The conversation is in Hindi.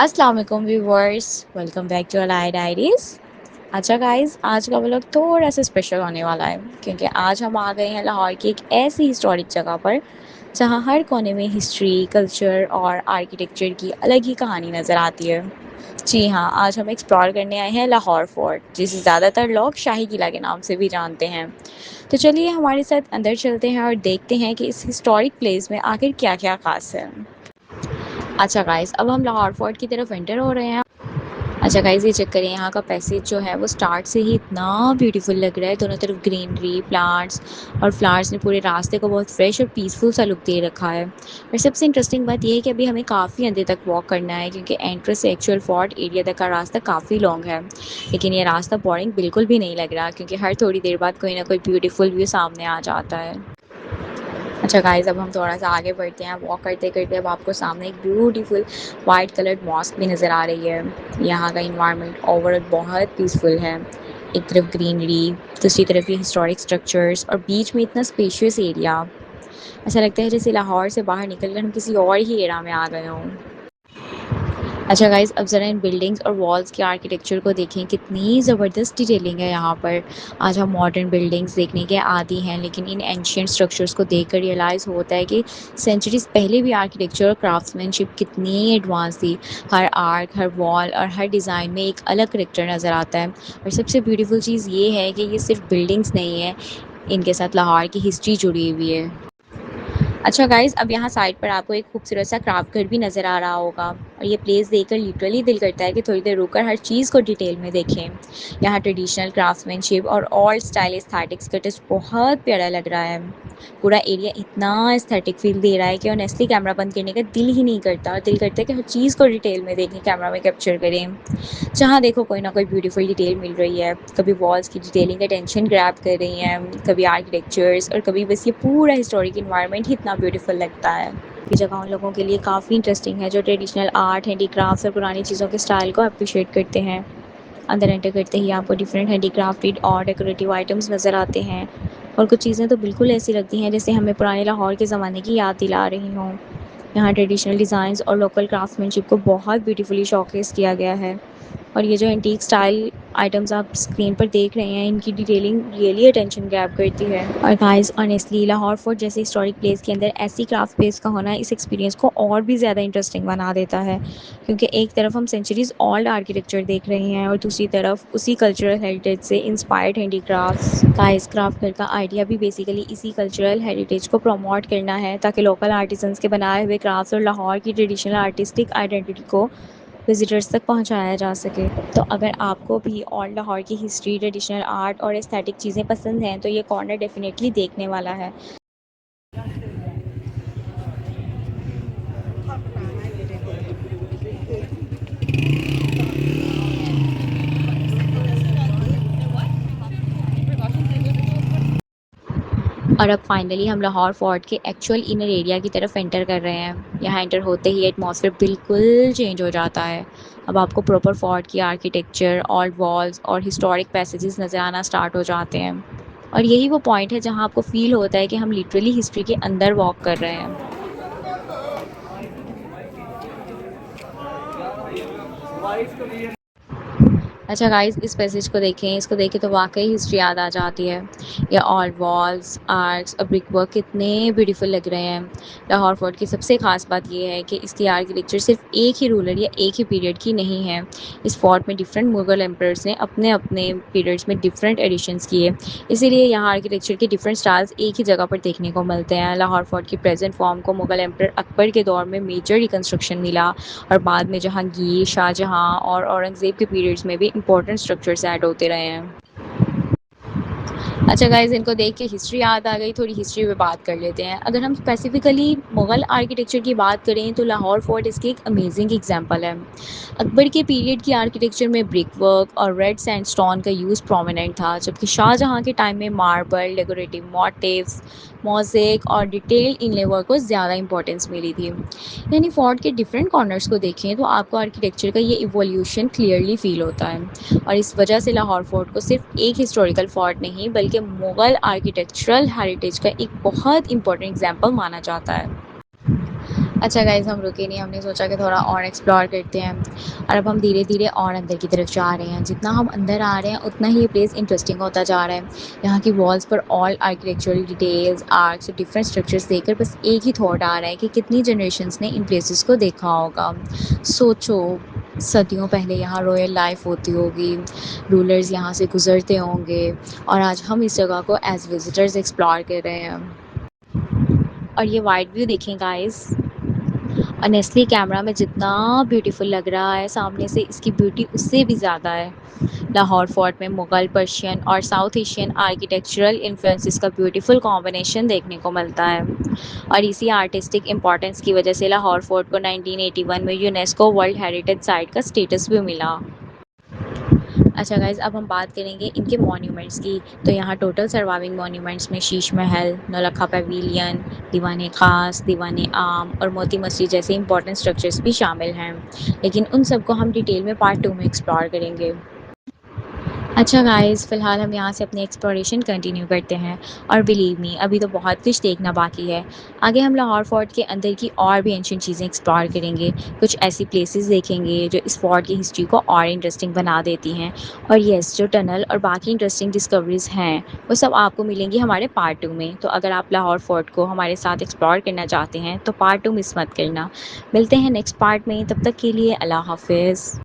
अस्सलाम वालेकुम viewers, welcome back to allied diaries. अच्छा गाइस, आज का व्लॉग थोड़ा सा स्पेशल होने वाला है क्योंकि आज हम आ गए हैं लाहौर की एक ऐसी हिस्टोरिक जगह पर जहां हर कोने में हिस्ट्री, कल्चर और आर्किटेक्चर की अलग ही कहानी नज़र आती है। जी हाँ, आज हम एक्सप्लोर करने आए हैं लाहौर फोर्ट, जिसे ज़्यादातर लोग शाही किला के नाम से भी जानते हैं। तो चलिए हमारे साथ अंदर चलते हैं और देखते हैं कि इस हिस्टोरिक प्लेस में आखिर क्या क्या खास है। अच्छा गाइस, अब हम लाहौर फोर्ट की तरफ एंटर हो रहे हैं। अच्छा गाइस, ये चेक करें, यहाँ का पैसेज जो है वो स्टार्ट से ही इतना ब्यूटीफुल लग रहा है। दोनों तरफ ग्रीनरी, प्लांट्स और फ्लावर्स ने पूरे रास्ते को बहुत फ्रेश और पीसफुल सा लुक दे रखा है। और सबसे इंटरेस्टिंग बात यह है कि अभी हमें काफ़ी अंदर तक वॉक करना है क्योंकि एंट्रेंस से एक्चुअल फोर्ट एरिया तक का रास्ता काफ़ी लॉन्ग है। लेकिन ये रास्ता बोरिंग बिल्कुल भी नहीं लग रहा क्योंकि हर थोड़ी देर बाद कोई ना कोई ब्यूटीफुल व्यू सामने आ जाता है। अच्छा गाइस, अब हम थोड़ा सा आगे बढ़ते हैं। वॉक करते करते अब आपको सामने एक ब्यूटीफुल वाइट कलर्ड मॉस्क भी नज़र आ रही है। यहाँ का इन्वायरमेंट ओवरऑल बहुत पीसफुल है। एक तरफ ग्रीनरी, दूसरी तरफ ये हिस्टोरिक स्ट्रक्चर्स और बीच में इतना स्पेशियस एरिया। ऐसा लगता है जैसे लाहौर से बाहर निकलकर हम किसी और ही एरा में आ गए हों। अच्छा गाइस, अब ज़रा इन बिल्डिंग्स और वॉल्स के आर्किटेक्चर को देखें, कितनी ज़बरदस्त डिटेलिंग है यहाँ पर। आज हम मॉडर्न बिल्डिंग्स देखने के आदी हैं, लेकिन इन एंशियंट स्ट्रक्चर्स को देखकर रियलाइज़ होता है कि सेंचुरीज पहले भी आर्किटेक्चर और क्राफ्ट्समैनशिप कितनी एडवांस थी। हर आर्क, हर वॉल और हर डिज़ाइन में एक अलग करेक्टर नज़र आता है। और सबसे ब्यूटीफुल चीज़ ये है कि ये सिर्फ बिल्डिंग्स नहीं है, इनके साथ लाहौर की हिस्ट्री जुड़ी हुई है। अच्छा गाइज, अब यहाँ साइड पर आपको एक खूबसूरत सा क्राफ्ट घर भी नज़र आ रहा होगा और ये प्लेस देखकर लिटरली दिल करता है कि थोड़ी देर रुककर हर चीज़ को डिटेल में देखें। यहाँ ट्रेडिशनल क्राफ्ट्समैनशिप और ओल्ड स्टाइल एस्थेटिक्स का टच बहुत प्यारा लग रहा है। पूरा एरिया इतना एस्थेटिक फील दे रहा है कि ऑनेस्टली कैमरा बंद करने का दिल ही नहीं करता, और दिल करता है कि हर चीज़ को डिटेल में देखें, कैमरा में कैप्चर करें। जहाँ देखो कोई ना कोई ब्यूटीफुल डिटेल मिल रही है। कभी वॉल्स की डिटेलिंग का टेंशन ग्रैब कर रही हैं, कभी आर्किटेक्चर्स, और कभी बस ये पूरा हिस्टोरिक इन्वायरमेंट ही इतना ब्यूटीफुल लगता है। ये जगह उन लोगों के लिए काफ़ी इंटरेस्टिंग है जो ट्रेडिशनल आर्ट, हैंडीक्राफ्ट्स और पुरानी चीज़ों के स्टाइल को अप्रिशिएट करते हैं। अंदर एंटर करते ही आपको डिफरेंट हैंडीक्राफ्टेड और डेकोरेटिव आइटम्स नज़र आते हैं, और कुछ चीज़ें तो बिल्कुल ऐसी लगती हैं जैसे हमें पुराने लाहौर के ज़माने की याद दिला रही हों। यहाँ ट्रेडिशनल डिज़ाइंस और लोकल क्राफ्ट्समैनशिप को बहुत ब्यूटीफुली शोकेस किया गया है। और ये जो एंटीक स्टाइल आइटम्स आप स्क्रीन पर देख रहे हैं, इनकी डिटेलिंग रियली अटेंशन ग्रैब करती है। और गाइस, ऑनेस्टली लाहौर फोर्ट जैसे हिस्टोरिक प्लेस के अंदर ऐसी क्राफ्ट स्पेस का होना इस एक्सपीरियंस को और भी ज़्यादा इंटरेस्टिंग बना देता है, क्योंकि एक तरफ हम सेंचुरीज ओल्ड आर्किटेक्चर देख रहे हैं और दूसरी तरफ उसी कल्चरल हेरिटेज से इंस्पायर्ड हैंडीक्राफ्ट्स। गाइस, क्राफ्ट घर का आइडिया भी बेसिकली इसी कल्चरल हेरिटेज को प्रमोट करना है ताकि लोकल आर्टिसंस के बनाए हुए क्राफ्ट्स और लाहौर की ट्रेडिशनल आर्टिस्टिक आइडेंटिटी को विजिटर्स तक पहुंचाया जा सके। तो अगर आपको भी ओल्ड लाहौर की हिस्ट्री, ट्रेडिशनल आर्ट और एस्थेटिक चीज़ें पसंद हैं तो ये कॉर्नर डेफिनेटली देखने वाला है। और अब फाइनली हम लाहौर फोर्ट के एक्चुअल इनर एरिया की तरफ एंटर कर रहे हैं। यहाँ एंटर होते ही एटमॉस्फेयर बिल्कुल चेंज हो जाता है। अब आपको प्रॉपर फोर्ट की आर्किटेक्चर, ओल्ड वॉल्स और हिस्टोरिक पैसेजेस नज़र आना स्टार्ट हो जाते हैं। और यही वो पॉइंट है जहाँ आपको फील होता है कि हम लिटरली हिस्ट्री के अंदर वॉक कर रहे हैं। अच्छा गाइस, इस पैसेज को देखें, इसको देखें तो वाकई हिस्ट्री याद आ जाती है। ये ऑल वॉल्स, आर्क्स और ब्रिक वर्क कितने ब्यूटीफुल लग रहे हैं। लाहौर फोर्ट की सबसे खास बात यह है कि इसकी आर्किटेक्चर सिर्फ एक ही रूलर या एक ही पीरियड की नहीं है। इस फोर्ट में डिफरेंट मुगल एम्परर्स ने अपने अपने पीरियड्स में डिफरेंट एडिशंस किए, इसीलिए यहाँ आर्किटेक्चर के डिफरेंट स्टाइल्स एक ही जगह पर देखने को मिलते हैं। लाहौर फोर्ट की प्रेजेंट फॉर्म को मुगल एम्पर अकबर के दौर में मेजर रिकन्स्ट्रक्शन मिला, और बाद में जहांगीर, शाहजहां और औरंगज़ेब के पीरियड्स में भी इंपॉर्टेंट स्ट्रक्चर्स ऐड होते रहे हैं। अच्छा गाइस, इनको देख के हिस्ट्री याद आ गई, थोड़ी हिस्ट्री पे बात कर लेते हैं। अगर हम स्पेसिफिकली मुग़ल आर्किटेक्चर की बात करें तो लाहौर फोर्ट इसकी एक अमेजिंग एग्जांपल है। अकबर के पीरियड की आर्किटेक्चर में ब्रिक वर्क और रेड सैंडस्टोन का यूज़ प्रोमिनेंट था, जबकि शाहजहां के टाइम में मार्बल, डेकोरेटिव मोटिव्स, मोज़ेक और डिटेल्ड इनले वर्क को ज़्यादा इंपॉर्टेंस मिली थी। यानी फोर्ट के डिफरेंट कॉर्नर्स को देखें तो आपको आर्किटेक्चर का ये इवोल्यूशन क्लियरली फील होता है। और इस वजह से लाहौर फोर्ट को सिर्फ एक हिस्टोरिकल फोर्ट नहीं बल्कि मुग़ल आर्किटेक्चरल हेरिटेज का एक बहुत इंपॉर्टेंट एग्जाम्पल माना जाता है। अच्छा गाइज़, हम रुके नहीं, हमने सोचा कि थोड़ा और एक्सप्लोर करते हैं और अब हम धीरे-धीरे और अंदर की तरफ जा रहे हैं। जितना हम अंदर आ रहे हैं उतना ही ये प्लेस इंटरेस्टिंग होता जा रहा है। यहाँ की वॉल्स पर ऑल आर्किटेक्चरल डिटेल्स, आर्क्स और डिफरेंट स्ट्रक्चर्स देखकर बस एक ही थॉट आ रहा है कि कितनी जनरेशंस ने इन प्लेसेस को देखा होगा। सोचो, सदियों पहले यहाँ रॉयल लाइफ होती होगी, रूलर्स यहाँ से गुज़रते होंगे और आज हम इस जगह को एज़ विज़िटर्स एक्सप्लोर कर रहे हैं। और ये वाइड व्यू देखें गाइज़। ऑनेस्टली कैमरा में जितना ब्यूटीफुल लग रहा है, सामने से इसकी ब्यूटी उससे भी ज़्यादा है। लाहौर फोर्ट में मुगल, पर्शियन और साउथ एशियन आर्किटेक्चरल इन्फ्लुएंसेस का ब्यूटीफुल कॉम्बिनेशन देखने को मिलता है और इसी आर्टिस्टिक इम्पोर्टेंस की वजह से लाहौर फोर्ट को 1981 में यूनेस्को वर्ल्ड हेरिटेज साइट का स्टेटस भी मिला। अच्छा गाइज़, अब हम बात करेंगे इनके मॉन्यूमेंट्स की। तो यहाँ टोटल सर्वाइविंग मॉन्यूमेंट्स में शीश महल, नौलखा पवेलियन, दीवान खास, दीवान आम और मोती मस्जिद जैसे इंपॉर्टेंट स्ट्रक्चर्स भी शामिल हैं, लेकिन उन सबको हम डिटेल में पार्ट 2 में एक्सप्लोर करेंगे। अच्छा गाइस, फ़िलहाल हम यहाँ से अपनी एक्सप्लोरेशन कंटिन्यू करते हैं और बिलीव मी, अभी तो बहुत कुछ देखना बाकी है। आगे हम लाहौर फोर्ट के अंदर की और भी एंशिएंट चीज़ें एक्सप्लोर करेंगे, कुछ ऐसी प्लेसेस देखेंगे जो इस फोर्ट की हिस्ट्री को और इंटरेस्टिंग बना देती हैं। और येस, जो टनल और बाकी इंटरेस्टिंग डिस्कवरीज़ हैं, वो सब आपको मिलेंगी हमारे पार्ट 2 में। तो अगर आप लाहौर फोर्ट को हमारे साथ एक्सप्लोर करना चाहते हैं, तो पार्ट 2 मिस मत करना। मिलते हैं नेक्स्ट पार्ट में, तब तक के लिए अल्लाह हाफ़िज़।